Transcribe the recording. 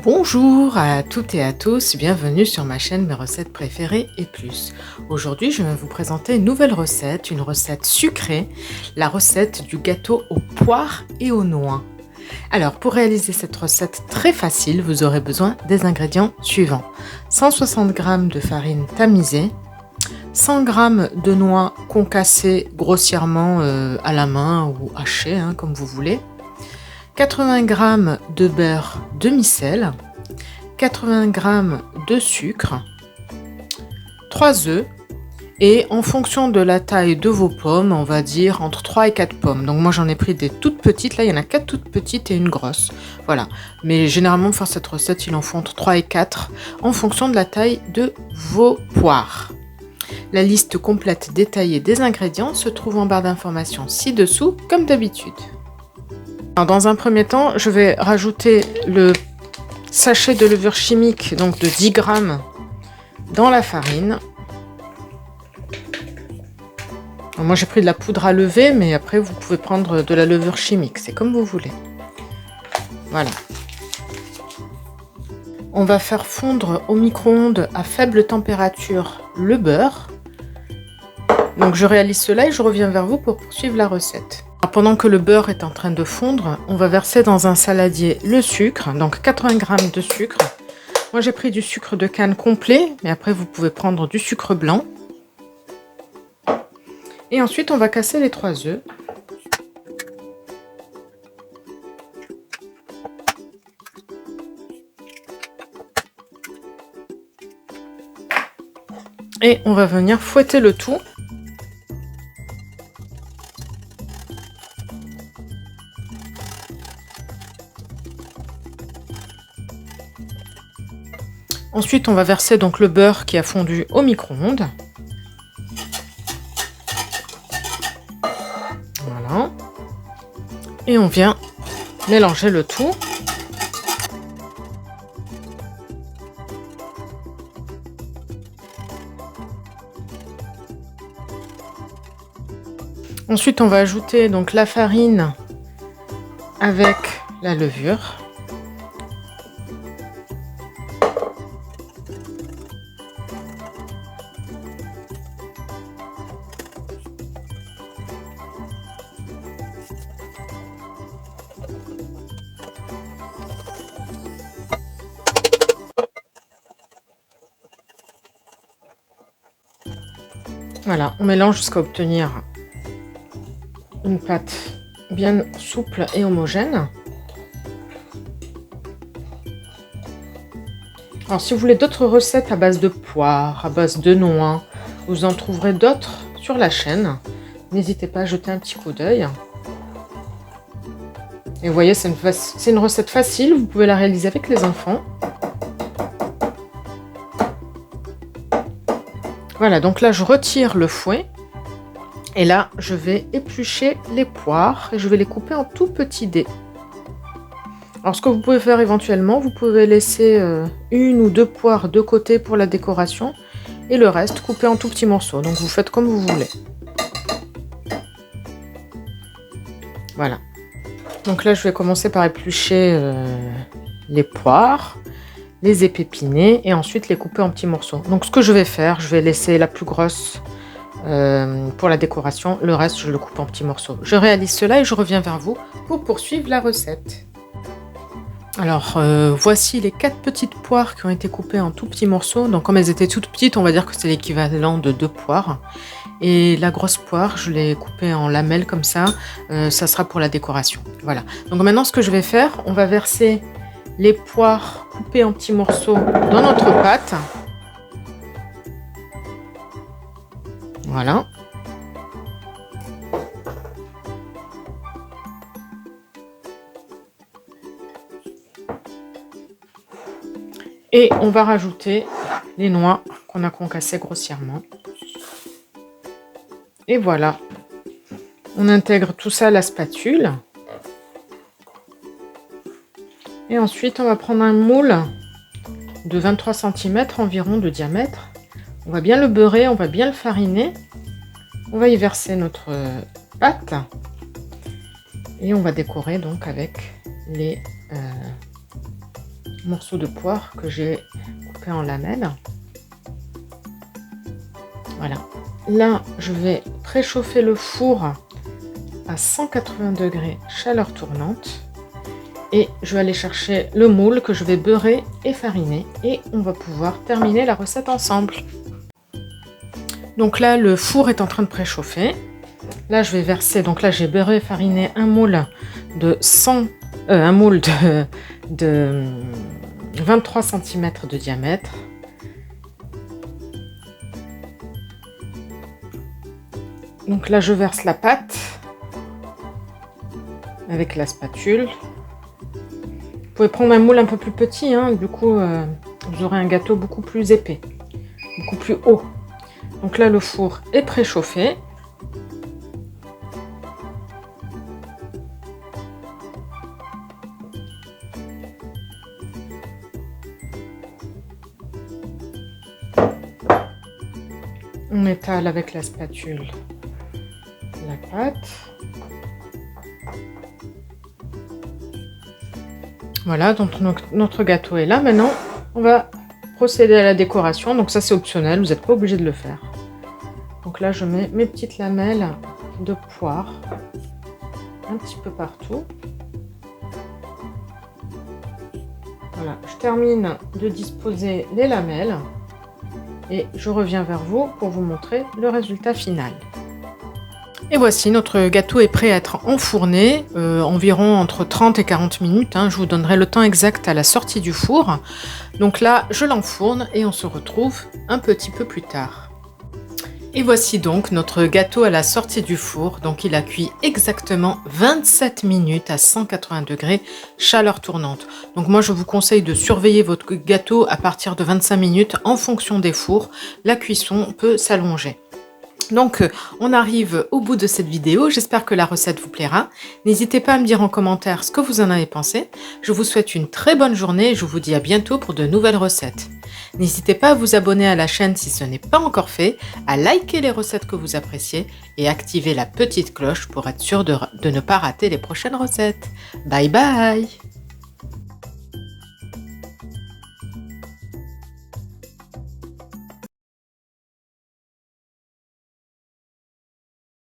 Bonjour à toutes et à tous, bienvenue sur ma chaîne Mes recettes préférées et plus. Aujourd'hui, je vais vous présenter une nouvelle recette, une recette sucrée, la recette du gâteau aux poires et aux noix. Alors, pour réaliser cette recette très facile, vous aurez besoin des ingrédients suivants. 160 g de farine tamisée, 100 g de noix concassées grossièrement à la main ou hachées, comme vous voulez, 80 g de beurre demi-sel, 80 g de sucre, 3 œufs et en fonction de la taille de vos pommes, on va dire entre 3 et 4 pommes. Donc moi j'en ai pris des toutes petites, là il y en a 4 toutes petites et une grosse. Voilà, mais généralement pour faire cette recette il en faut entre 3 et 4 en fonction de la taille de vos poires. La liste complète détaillée des ingrédients se trouve en barre d'informations ci-dessous comme d'habitude. Dans un premier temps, je vais rajouter le sachet de levure chimique, donc de 10 g, dans la farine. Alors moi j'ai pris de la poudre à lever, mais après vous pouvez prendre de la levure chimique, c'est comme vous voulez. Voilà. On va faire fondre au micro-ondes à faible température le beurre. Donc je réalise cela et je reviens vers vous pour poursuivre la recette. Alors, pendant que le beurre est en train de fondre, on va verser dans un saladier le sucre, donc 80 g de sucre. Moi j'ai pris du sucre de canne complet, mais après vous pouvez prendre du sucre blanc. Et ensuite on va casser les 3 œufs. Et on va venir fouetter le tout. Ensuite, on va verser donc le beurre qui a fondu au micro-ondes. Voilà. Et on vient mélanger le tout. Ensuite, on va ajouter donc la farine avec la levure. Voilà, on mélange jusqu'à obtenir une pâte bien souple et homogène. Alors si vous voulez d'autres recettes à base de poires, à base de noix, vous en trouverez d'autres sur la chaîne. N'hésitez pas à jeter un petit coup d'œil. Et vous voyez, c'est une recette facile, vous pouvez la réaliser avec les enfants. Voilà, donc là je retire le fouet. Et là, je vais éplucher les poires et je vais les couper en tout petits dés. Alors, ce que vous pouvez faire éventuellement, vous pouvez laisser une ou deux poires de côté pour la décoration et le reste couper en tout petits morceaux. Donc, vous faites comme vous voulez. Voilà. Donc là, je vais commencer par éplucher les poires, les épépiner et ensuite les couper en petits morceaux. Donc, ce que je vais faire, je vais laisser la plus grosse pour la décoration, le reste je le coupe en petits morceaux. Je réalise cela et je reviens vers vous pour poursuivre la recette. Alors voici les 4 petites poires qui ont été coupées en tout petits morceaux. Donc comme elles étaient toutes petites, on va dire que c'est l'équivalent de 2 poires. Et la grosse poire, je l'ai coupée en lamelles comme ça, ça sera pour la décoration. Voilà. Donc maintenant ce que je vais faire, on va verser les poires coupées en petits morceaux dans notre pâte. Voilà. Et on va rajouter les noix qu'on a concassées grossièrement. Et voilà. On intègre tout ça à la spatule. Et ensuite, on va prendre un moule de 23 cm environ de diamètre. On va bien le beurrer, on va bien le fariner. On va y verser notre pâte et on va décorer donc avec les morceaux de poire que j'ai coupés en lamelles. Voilà. Là, je vais préchauffer le four à 180 degrés, chaleur tournante. Et je vais aller chercher le moule que je vais beurrer et fariner. Et on va pouvoir terminer la recette ensemble. Donc là, le four est en train de préchauffer. Là, je vais verser, donc là, j'ai beurré et fariné un moule de 23 cm de diamètre. Donc là, je verse la pâte avec la spatule. Vous pouvez prendre un moule un peu plus petit, hein, du coup, vous aurez un gâteau beaucoup plus épais, beaucoup plus haut. Donc là, le four est préchauffé. On étale avec la spatule la pâte. Voilà, donc notre gâteau est là. Maintenant, on va procéder à la décoration. Donc ça, c'est optionnel, vous n'êtes pas obligé de le faire. Donc là, je mets mes petites lamelles de poire un petit peu partout. Voilà, je termine de disposer les lamelles et je reviens vers vous pour vous montrer le résultat final. Et voici, notre gâteau est prêt à être enfourné, environ entre 30 et 40 minutes. Hein, je vous donnerai le temps exact à la sortie du four. Donc là, je l'enfourne et on se retrouve un petit peu plus tard. Et voici donc notre gâteau à la sortie du four. Donc il a cuit exactement 27 minutes à 180 degrés, chaleur tournante. Donc moi je vous conseille de surveiller votre gâteau à partir de 25 minutes en fonction des fours. La cuisson peut s'allonger. Donc on arrive au bout de cette vidéo, j'espère que la recette vous plaira. N'hésitez pas à me dire en commentaire ce que vous en avez pensé. Je vous souhaite une très bonne journée et je vous dis à bientôt pour de nouvelles recettes. N'hésitez pas à vous abonner à la chaîne si ce n'est pas encore fait, à liker les recettes que vous appréciez et activer la petite cloche pour être sûr de ne pas rater les prochaines recettes. Bye bye!